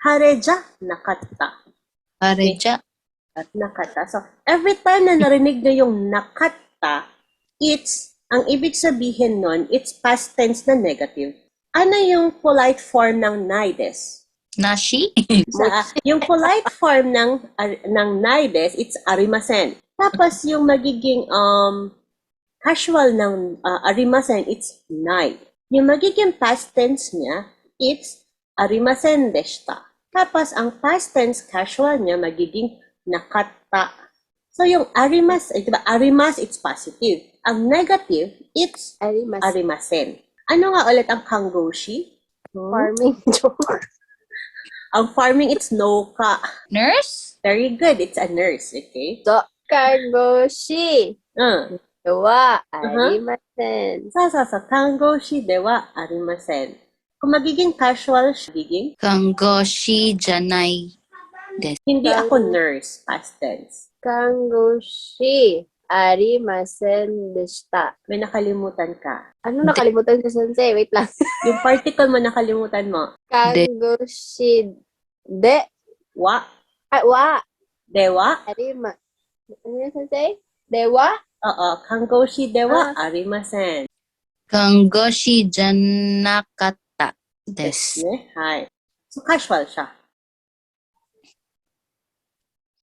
Hareja, nakatta. Hareja. Nakatta. So, every time na narinig nyo yung nakatta, ang ibig sabihin nun, it's past tense na negative. Ano yung polite form ng naides? Nashi. Yung polite form ng naides, it's arimasen. Tapos yung magiging casual ng arimasen, it's nai. Yung magiging past tense niya, it's arimasen deshita. Tapos ang past tense casual niya magiging nakatta. So yung diba, arimas, it's positive. Ang negative, it's arimasen. Ano nga ulit ang kangoshi? Farming joke. Ang farming, it's noka. Nurse? Very good. It's a nurse, okay? So, kangoshi. Dewa arimasen. Kangoshi dewa arimasen. Kung magiging casual, magiging? Kangoshi janai desu. Hindi ako nurse, past tense. Kangoshi arimasen deshita. May nakalimutan ka. Ano nakalimutan ko, sensei? Wait lang. Yung particle mo, nakalimutan mo. Kangoshi Wa. Wa. Dewa? Arima. Ano yun, sensei? Dewa? Oo. Kangoshi dewa arimasen. Kangoshi janakatta desu. Hi. So, casual siya.